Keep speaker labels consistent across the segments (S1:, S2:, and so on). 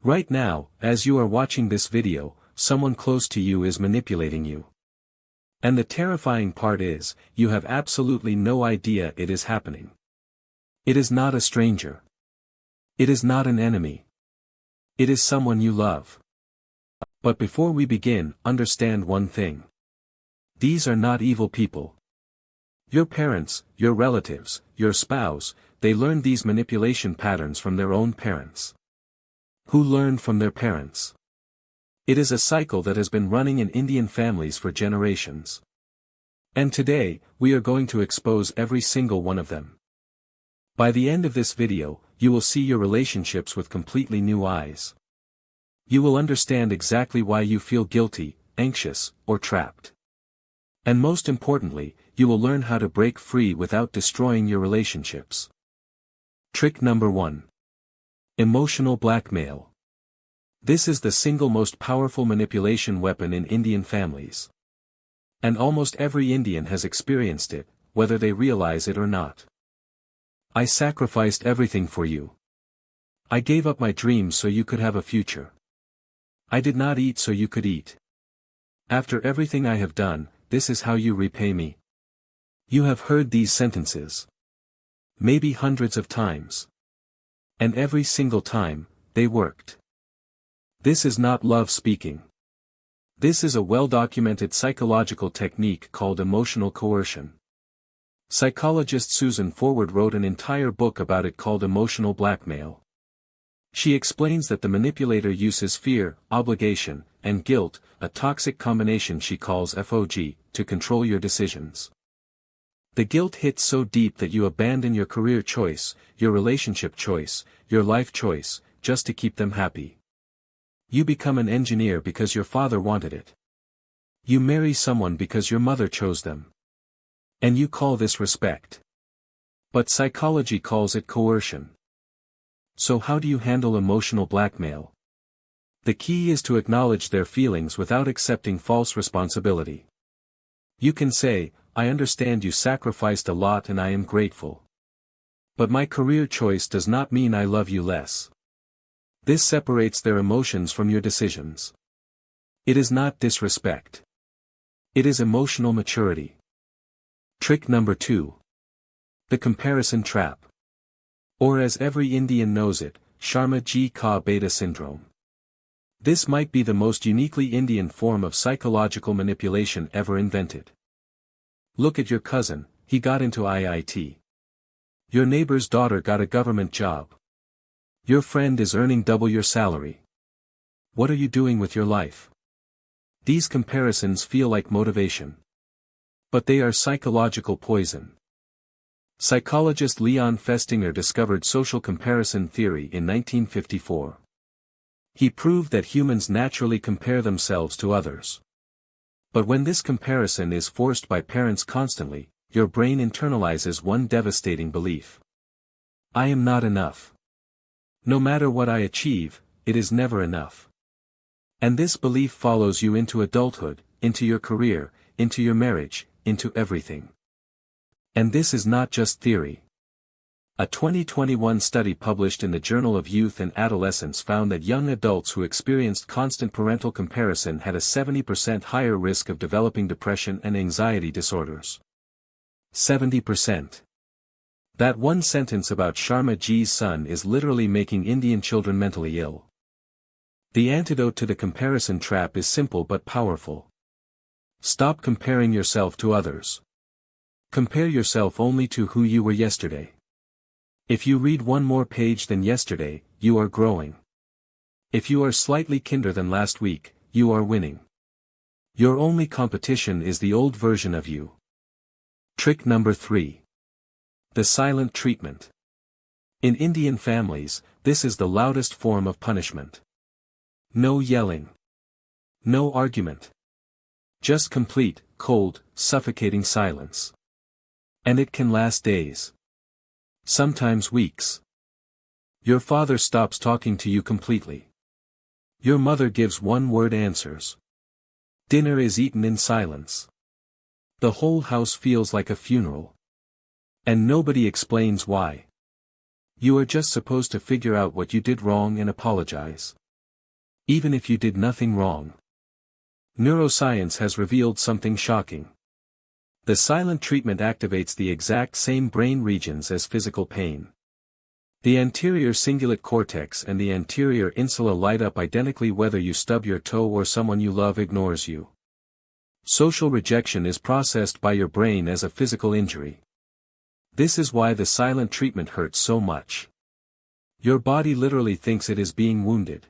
S1: Right now, as you are watching this video, someone close to you is manipulating you. And the terrifying part is, you have absolutely no idea it is happening. It is not a stranger. It is not an enemy. It is someone you love. But before we begin, understand one thing. These are not evil people. Your parents, your relatives, your spouse, they learned these manipulation patterns from their own parents. Who learned from their parents. It is a cycle that has been running in Indian families for generations. And today, we are going to expose every single one of them. By the end of this video, you will see your relationships with completely new eyes. You will understand exactly why you feel guilty, anxious, or trapped. And most importantly, you will learn how to break free without destroying your relationships. Trick number 1. Emotional blackmail. This is the single most powerful manipulation weapon in Indian families. And almost every Indian has experienced it, whether they realize it or not. I sacrificed everything for you. I gave up my dreams so you could have a future. I did not eat so you could eat. After everything I have done, this is how you repay me. You have heard these sentences. Maybe hundreds of times. And every single time, they worked. This is not love speaking. This is a well-documented psychological technique called emotional coercion. Psychologist Susan Forward wrote an entire book about it called Emotional Blackmail. She explains that the manipulator uses fear, obligation, and guilt, a toxic combination she calls FOG, to control your decisions. The guilt hits so deep that you abandon your career choice, your relationship choice, your life choice, just to keep them happy. You become an engineer because your father wanted it. You marry someone because your mother chose them. And you call this respect. But psychology calls it coercion. So how do you handle emotional blackmail? The key is to acknowledge their feelings without accepting false responsibility. You can say, I understand you sacrificed a lot and I am grateful. But my career choice does not mean I love you less. This separates their emotions from your decisions. It is not disrespect. It is emotional maturity. Trick number 2. The comparison trap. Or as every Indian knows it, Sharma ji ka beta syndrome. This might be the most uniquely Indian form of psychological manipulation ever invented. Look at your cousin, he got into IIT. Your neighbor's daughter got a government job. Your friend is earning double your salary. What are you doing with your life? These comparisons feel like motivation. But they are psychological poison. Psychologist Leon Festinger discovered social comparison theory in 1954. He proved that humans naturally compare themselves to others. But when this comparison is forced by parents constantly, your brain internalizes one devastating belief. I am not enough. No matter what I achieve, it is never enough. And this belief follows you into adulthood, into your career, into your marriage, into everything. And this is not just theory. A 2021 study published in the Journal of Youth and Adolescence found that young adults who experienced constant parental comparison had a 70% higher risk of developing depression and anxiety disorders. 70%. That one sentence about Sharma ji's son is literally making Indian children mentally ill. The antidote to the comparison trap is simple but powerful. Stop comparing yourself to others. Compare yourself only to who you were yesterday. If you read one more page than yesterday, you are growing. If you are slightly kinder than last week, you are winning. Your only competition is the old version of you. Trick number 3. The silent treatment. In Indian families, this is the loudest form of punishment. No yelling. No argument. Just complete, cold, suffocating silence. And it can last days. Sometimes weeks. Your father stops talking to you completely. Your mother gives one-word answers. Dinner is eaten in silence. The whole house feels like a funeral. And nobody explains why. You are just supposed to figure out what you did wrong and apologize. even if you did nothing wrong. Neuroscience has revealed something shocking. The silent treatment activates the exact same brain regions as physical pain. The anterior cingulate cortex and the anterior insula light up identically whether you stub your toe or someone you love ignores you. Social rejection is processed by your brain as a physical injury. This is why the silent treatment hurts so much. Your body literally thinks it is being wounded.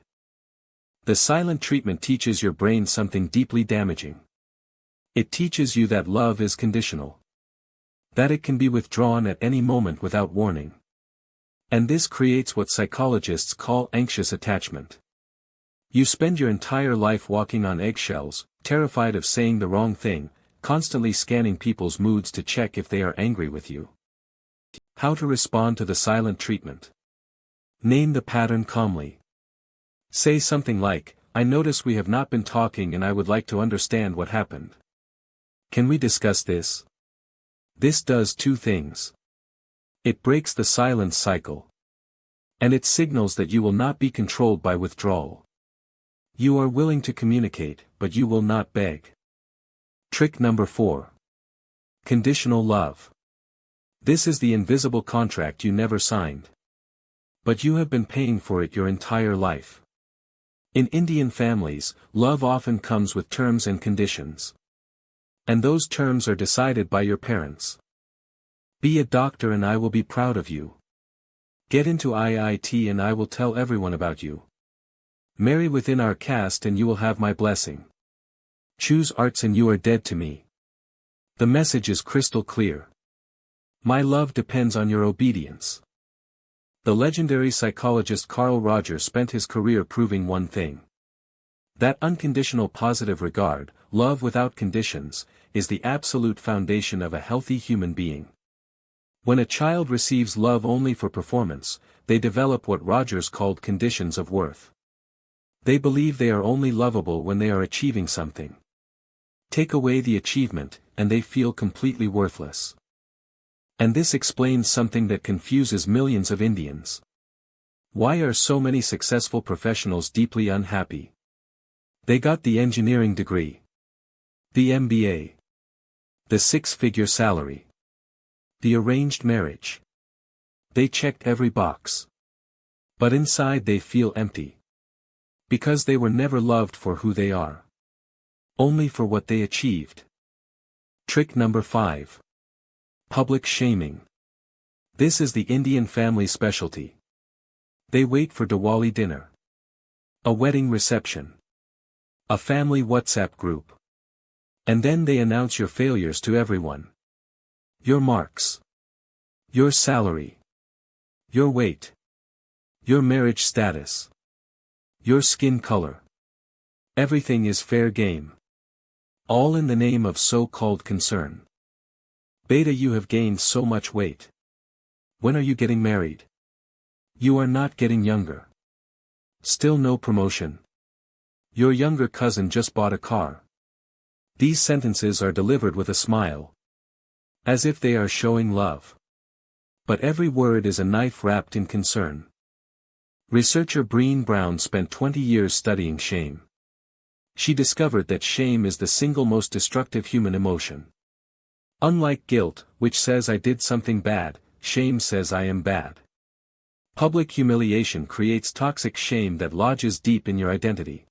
S1: The silent treatment teaches your brain something deeply damaging. It teaches you that love is conditional. That it can be withdrawn at any moment without warning. And this creates what psychologists call anxious attachment. You spend your entire life walking on eggshells, terrified of saying the wrong thing, constantly scanning people's moods to check if they are angry with you. How to respond to the silent treatment. Name the pattern calmly. Say something like, "I notice we have not been talking and I would like to understand what happened. Can we discuss this?" This does two things. It breaks the silence cycle. And it signals that you will not be controlled by withdrawal. You are willing to communicate, but you will not beg. Trick number 4. Conditional love. This is the invisible contract you never signed. But you have been paying for it your entire life. In Indian families, love often comes with terms and conditions. And those terms are decided by your parents. Be a doctor and I will be proud of you. Get into IIT and I will tell everyone about you. Marry within our caste and you will have my blessing. Choose arts and you are dead to me. The message is crystal clear. My love depends on your obedience. The legendary psychologist Carl Rogers spent his career proving one thing. That unconditional positive regard, love without conditions, is the absolute foundation of a healthy human being. When a child receives love only for performance, they develop what Rogers called conditions of worth. They believe they are only lovable when they are achieving something. Take away the achievement, and they feel completely worthless. And this explains something that confuses millions of Indians. Why are so many successful professionals deeply unhappy? They got the engineering degree, the MBA, the six-figure salary, the arranged marriage. They checked every box. But inside they feel empty. Because they were never loved for who they are. Only for what they achieved. Trick number 5. Public shaming. This is the Indian family specialty. They wait for Diwali dinner. A wedding reception. A family WhatsApp group. And then they announce your failures to everyone. Your marks. Your salary. Your weight. Your marriage status. Your skin color. Everything is fair game. All in the name of so-called concern. Beta, you have gained so much weight. When are you getting married? You are not getting younger. Still no promotion. Your younger cousin just bought a car. These sentences are delivered with a smile. As if they are showing love. But every word is a knife wrapped in concern. Researcher Brené Brown spent 20 years studying shame. She discovered that shame is the single most destructive human emotion. Unlike guilt, which says I did something bad, shame says I am bad. Public humiliation creates toxic shame that lodges deep in your identity.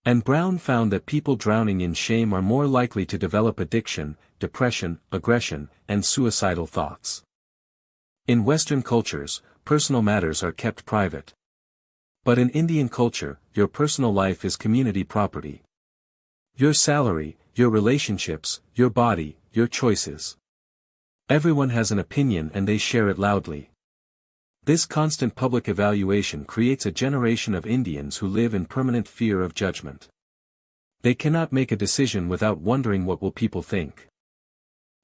S1: And Brown found that people drowning in shame are more likely to develop addiction, depression, aggression, and suicidal thoughts. In Western cultures, personal matters are kept private. But in Indian culture, your personal life is community property. Your salary, your relationships, your body, your choices. Everyone has an opinion and they share it loudly. This constant public evaluation creates a generation of Indians who live in permanent fear of judgment. They cannot make a decision without wondering what will people think.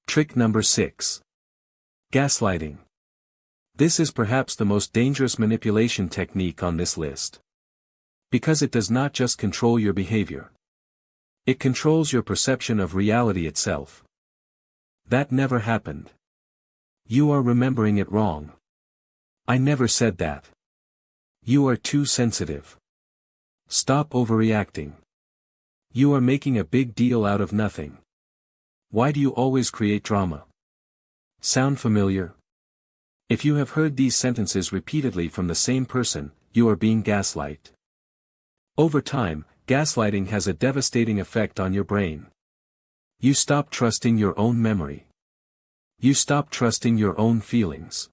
S1: Trick number 6. Gaslighting. This is perhaps the most dangerous manipulation technique on this list. Because it does not just control your behavior. It controls your perception of reality itself. That never happened. You are remembering it wrong. I never said that. You are too sensitive. Stop overreacting. You are making a big deal out of nothing. Why do you always create drama? Sound familiar? If you have heard these sentences repeatedly from the same person, you are being gaslighted. Over time, gaslighting has a devastating effect on your brain. You stop trusting your own memory. You stop trusting your own feelings.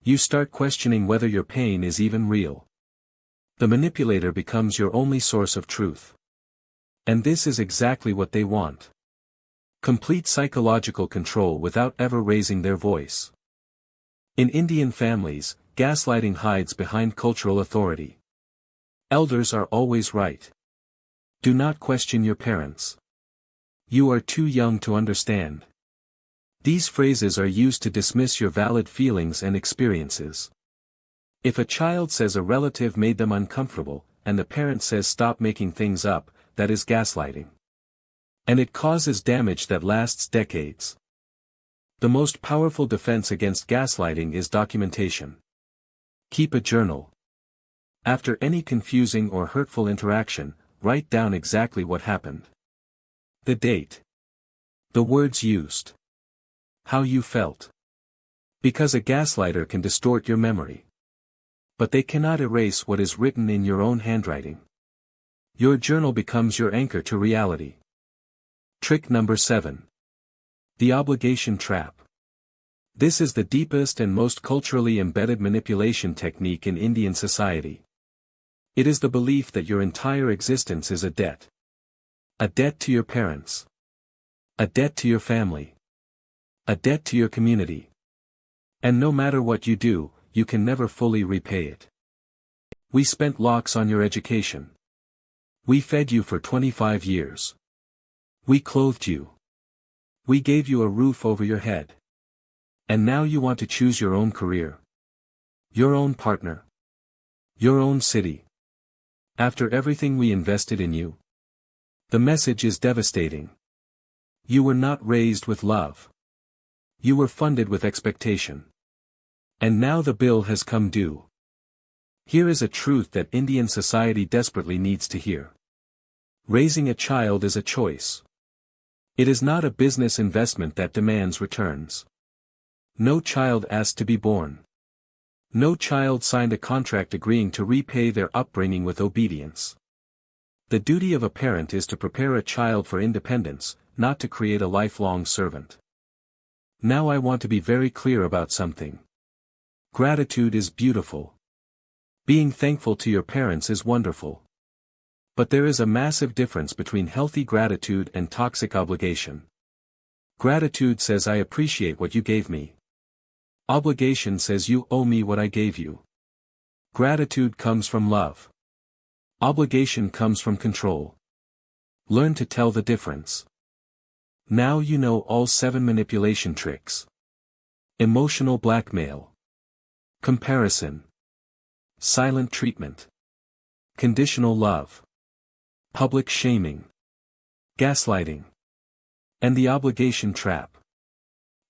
S1: You start questioning whether your pain is even real. The manipulator becomes your only source of truth. And this is exactly what they want. Complete psychological control without ever raising their voice. In Indian families, gaslighting hides behind cultural authority. Elders are always right. Do not question your parents. You are too young to understand. These phrases are used to dismiss your valid feelings and experiences. If a child says a relative made them uncomfortable, and the parent says stop making things up, that is gaslighting. And it causes damage that lasts decades. The most powerful defense against gaslighting is documentation. Keep a journal. After any confusing or hurtful interaction, write down exactly what happened. The date. The words used. How you felt. Because a gaslighter can distort your memory. But they cannot erase what is written in your own handwriting. Your journal becomes your anchor to reality. Trick number 7. The obligation trap. This is the deepest and most culturally embedded manipulation technique in Indian society. It is the belief that your entire existence is a debt. A debt to your parents. A debt to your family. A debt to your community. And no matter what you do, you can never fully repay it. We spent lakhs on your education. We fed you for 25 years. We clothed you. We gave you a roof over your head. And now you want to choose your own career. Your own partner. Your own city. After everything we invested in you. The message is devastating. You were not raised with love. You were funded with expectation. And now the bill has come due. Here is a truth that Indian society desperately needs to hear. Raising a child is a choice. It is not a business investment that demands returns. No child asked to be born. No child signed a contract agreeing to repay their upbringing with obedience. The duty of a parent is to prepare a child for independence, not to create a lifelong servant. Now I want to be very clear about something. Gratitude is beautiful. Being thankful to your parents is wonderful. But there is a massive difference between healthy gratitude and toxic obligation. Gratitude says I appreciate what you gave me. Obligation says you owe me what I gave you. Gratitude comes from love. Obligation comes from control. Learn to tell the difference. Now you know all 7 manipulation tricks. Emotional blackmail. Comparison. Silent treatment. Conditional love. Public shaming. Gaslighting. And the obligation trap.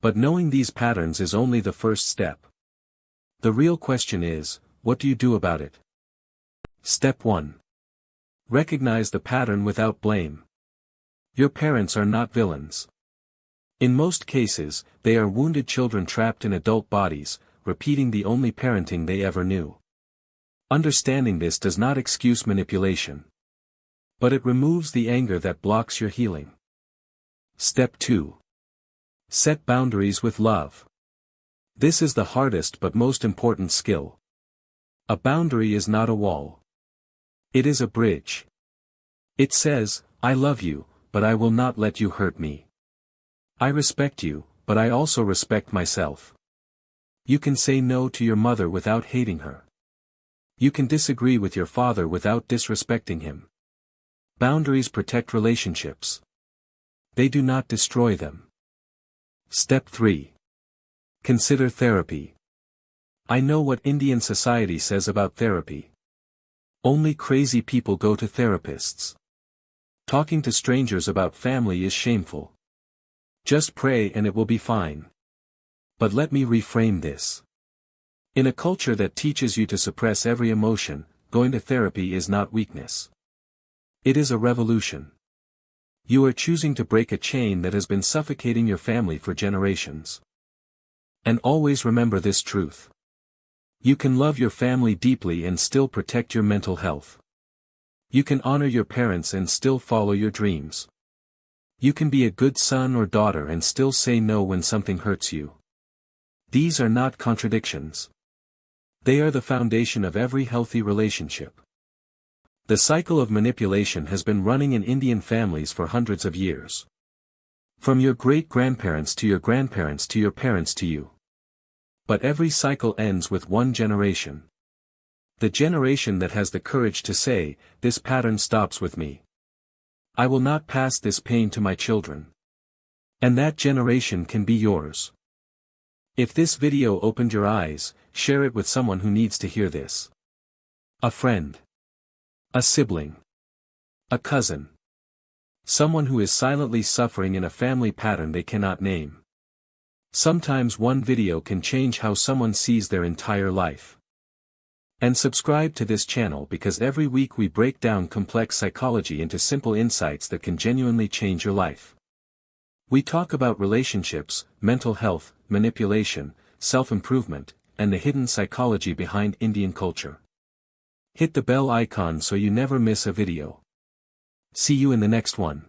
S1: But knowing these patterns is only the first step. The real question is, what do you do about it? Step 1. Recognize the pattern without blame. Your parents are not villains. In most cases, they are wounded children trapped in adult bodies, repeating the only parenting they ever knew. Understanding this does not excuse manipulation. But it removes the anger that blocks your healing. Step 2. Set boundaries with love. This is the hardest but most important skill. A boundary is not a wall. It is a bridge. It says, I love you, but I will not let you hurt me. I respect you, but I also respect myself. You can say no to your mother without hating her. You can disagree with your father without disrespecting him. Boundaries protect relationships. They do not destroy them. Step 3. Consider therapy. I know what Indian society says about therapy. Only crazy people go to therapists. Talking to strangers about family is shameful. Just pray and it will be fine. But let me reframe this. In a culture that teaches you to suppress every emotion, going to therapy is not weakness. It is a revolution. You are choosing to break a chain that has been suffocating your family for generations. And always remember this truth. You can love your family deeply and still protect your mental health. You can honor your parents and still follow your dreams. You can be a good son or daughter and still say no when something hurts you. These are not contradictions. They are the foundation of every healthy relationship. The cycle of manipulation has been running in Indian families for hundreds of years. From your great-grandparents to your grandparents to your parents to you. But every cycle ends with one generation. The generation that has the courage to say, "This pattern stops with me. I will not pass this pain to my children." And that generation can be yours. If this video opened your eyes, share it with someone who needs to hear this. A friend. A sibling. A cousin. Someone who is silently suffering in a family pattern they cannot name. Sometimes one video can change how someone sees their entire life. And subscribe to this channel because every week we break down complex psychology into simple insights that can genuinely change your life. We talk about relationships, mental health, manipulation, self-improvement, and the hidden psychology behind Indian culture. Hit the bell icon so you never miss a video. See you in the next one.